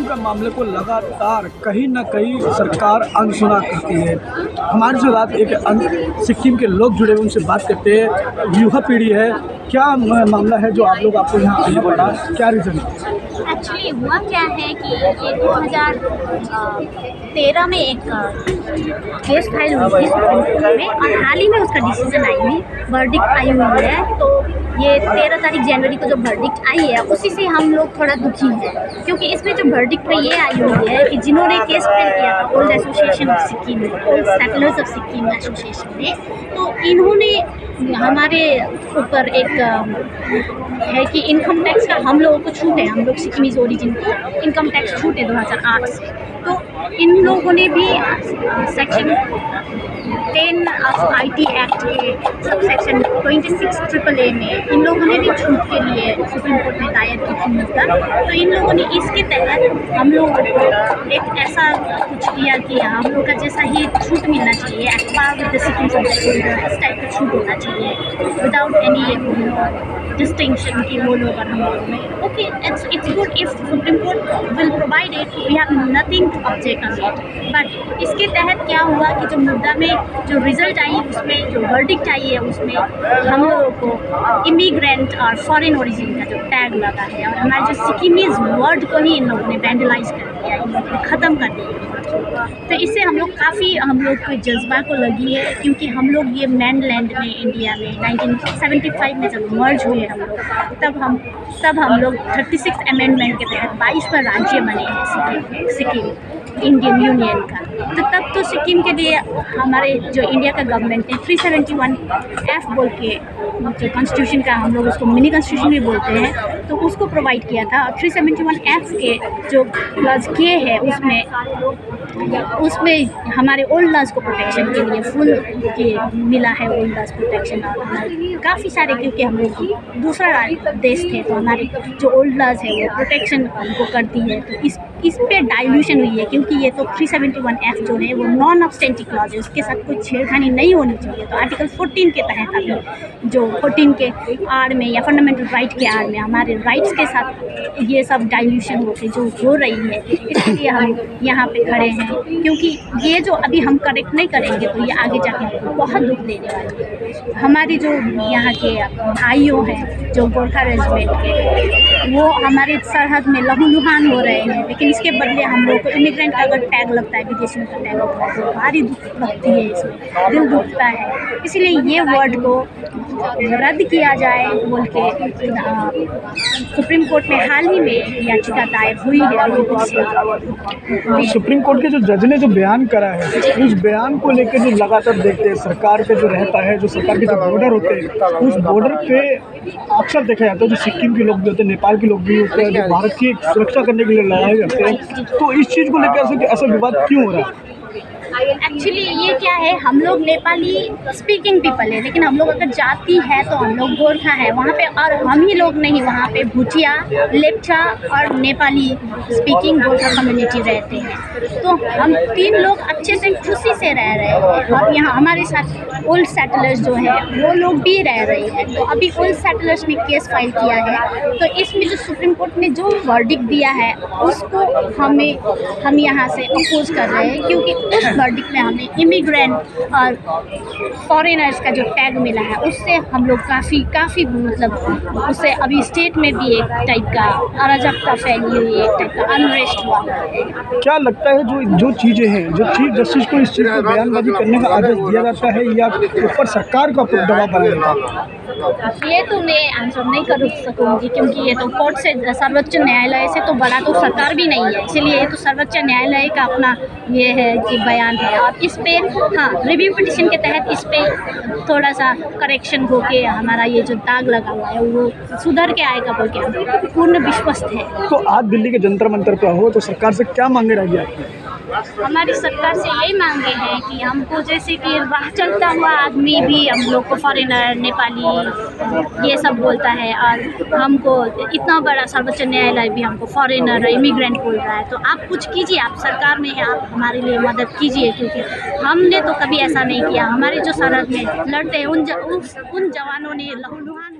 का मामले को लगातार कहीं न कहीं सरकार अनसुना करती है। हमारे साथ एक सिक्किम के लोग जुड़े हुए, उनसे बात करते हैं। युवा पीढ़ी है, क्या मामला है जो आप लोग आपको यहाँ आना पड़ा, क्या रीज़न है? एक्चुअली हुआ क्या है कि ये 2013 में एक केस फाइल हुई थी सुप्रीम कोर्ट में और हाल ही में उसका डिसीजन आई हुई, वर्डिक्ट आई हुई है। तो ये 13 तारीख जनवरी को जो वर्डिक्ट आई है उसी से हम लोग थोड़ा दुखी हैं, क्योंकि इसमें जो वर्डिक्ट में ये आई हुई है कि जिन्होंने केस फाइल किया था old association of Sikkim, old settlers of Sikkim association ने, तो इन्होंने हमारे ऊपर एक है कि इनकम टैक्स का हम लोगों को छूट है, हम लोग सिक्किमीज ओरिजिन को इनकम टैक्स छूट है 2008 से। तो इन लोगों ने भी सेक्शन 10 ऑफ IT एक्ट के सब सेक्शन 26 में इन लोगों ने भी छूट के लिए सुप्रीम कोर्ट में दायर की थी मुद्दा। तो इन लोगों ने इसके तहत हम लोगों को एक ऐसा कुछ किया कि हम लोग का जैसा ही छूट मिलना चाहिए, act with the Sikkim subject इस टाइप का छूट होना चाहिए विदाउट एनी डिस्टिंक्शन कि वो लोग और हम लोगों में okay it's good if Supreme Court will provide it, we have nothing to object on it. But इसके तहत क्या हुआ कि जो मुद्दा में जो रिजल्ट आई, उसमें जो वर्डिक्ट आई है, उसमें हम लोगों को इमिग्रेंट और फॉरेन ओरिजिन का जो टैग लगा है और हमारे जो सिक्किमीज वर्ड को ही इन लोगों ने वैंडलाइज कर दिया, इन लोगों ने ख़त्म कर दिया। तो इससे हम लोग काफ़ी हम लोग को जज्बा को लगी है, क्योंकि हम लोग ये मैन लैंड में इंडिया में 1975 में जब मर्ज हुए हम लोग, तब हम लोग 36 अमेंडमेंट के तहत 22वां राज्य बने हैं सिक्किम इंडियन यूनियन का। तो तब तो सिक्किम के लिए हमारे जो इंडिया का गवर्नमेंट ने 371F बोल के जो कॉन्स्टिट्यूशन का, हम लोग उसको मिनी कॉन्स्टिट्यूशन भी बोलते हैं, तो उसको प्रोवाइड किया था। और 371F के जो क्लॉज के है उसमें हमारे ओल्ड लॉज को प्रोटेक्शन के लिए फुल के मिला है, ओल्ड लॉज प्रोटेक्शन। और काफ़ी सारे, क्योंकि हम लोग दूसरा देश थे तो हमारे जो ओल्ड लॉज है वो प्रोटेक्शन हमको करती है। तो इस पे डाइल्यूशन हुई है, क्योंकि ये तो 371F जो है वो नॉन ऑब्स्टेंटिव क्लॉज है, उसके साथ कोई छेड़खानी नहीं होनी चाहिए। तो आर्टिकल 14 के तहत अभी जो 14 के आड़ में या फंडामेंटल राइट के आड़ में हमारे राइट्स के साथ ये सब डाइल्यूशन होके जो हो रही है, इसलिए हम यहाँ पे खड़े हैं। क्योंकि ये जो अभी हम करेक्ट नहीं करेंगे तो ये आगे जाके हमको बहुत दुख देने वाली है। हमारे जो यहाँ के भाइयों हैं जो गोरखा रेजिमेंट के, वो हमारे सरहद में लहूलुहान हो रहे हैं, लेकिन इसके बदले हम लोग को इमिग्रेंट का अगर टैग लगता है, विदेशियों का टैग लगता है, तो भारी दुख लगती है, इसमें दिल दुखता है। इसलिए ये वर्ड को रद्द किया जाए बोल के सुप्रीम कोर्ट में हाल ही में याचिका दायर हुई है। सुप्रीम कोर्ट के जो जज ने जो बयान करा है, उस बयान को लेकर जो लगातार देखते हैं सरकार पे जो रहता है, जो सरकार के जो बॉर्डर होते हैं, उस बॉर्डर पे अक्सर देखा जाता है जो सिक्किम के लोग भी होते हैं, नेपाल के लोग भी होते हैं, जो भारत की सुरक्षा करने के लिए लड़ाई करते हैं। तो इस चीज़ को लेकर ऐसा विवाद क्यों हो रहा है? एक्चुअली ये क्या है, हम लोग नेपाली स्पीकिंग पीपल है, लेकिन हम लोग अगर जाति है तो हम लोग गोरखा है वहाँ पे, और हम ही लोग नहीं, वहाँ पे भूटिया, लेप्चा और नेपाली स्पीकिंग गोरखा कम्युनिटी रहते हैं। तो हम 3 लोग अच्छे से खुशी से रह रहे हैं, और यहाँ हमारे साथ ओल्ड सेटलर्स जो है वो लोग भी रह रहे हैं। तो अभी ओल्ड सेटलर्स ने केस फाइल किया है, तो इसमें जो सुप्रीम कोर्ट ने जो वर्डिक्ट दिया है उसको हम यहाँ से अपोज कर रहे हैं, क्योंकि उस वर्डिक्ट में हमें इमिग्रेंट और फॉरेनर्स का जो टैग मिला है उससे हम लोग काफ़ी मतलब उससे अभी स्टेट में भी एक टाइप का अराजकता फैली हुई है, एक टाइप का अनरेस्ट हुआ है। क्या लगता है जो चीज़ें हैं, जो चीफ जस्टिस को इस चीज़ को बयानबाजी करने का आदेश दिया जाता है या ऊपर सरकार का दबाव बनाने का? ये तो मैं आंसर नहीं कर सकूँगी, क्योंकि ये तो कोर्ट से, सर्वोच्च न्यायालय से तो बड़ा तो सरकार भी नहीं है, इसलिए ये तो सर्वोच्च न्यायालय का अपना ये है कि बयान है। और इस पे हाँ, रिव्यू पिटिशन के तहत इस पे थोड़ा सा करेक्शन होके हमारा ये जो दाग लगा हुआ है वो सुधर के आएगा बोल के हम पूर्ण विश्वस्त है। तो आज दिल्ली के जंतर मंतर पर हो तो सरकार से क्या मांगे रहेगी आपकी? हमारी सरकार से यही मांगे हैं कि हमको, जैसे कि राह चलता हुआ आदमी भी हम लोग को फॉरेनर, नेपाली ये सब बोलता है, और हमको इतना बड़ा सर्वोच्च न्यायालय भी हमको फॉरेनर, इमिग्रेंट बोल रहा है। तो आप कुछ कीजिए, आप सरकार में हैं, आप हमारे लिए मदद कीजिए, क्योंकि हमने तो कभी ऐसा नहीं किया। हमारे जो सरहद में लड़ते हैं उन जवानों ने लहूलुहान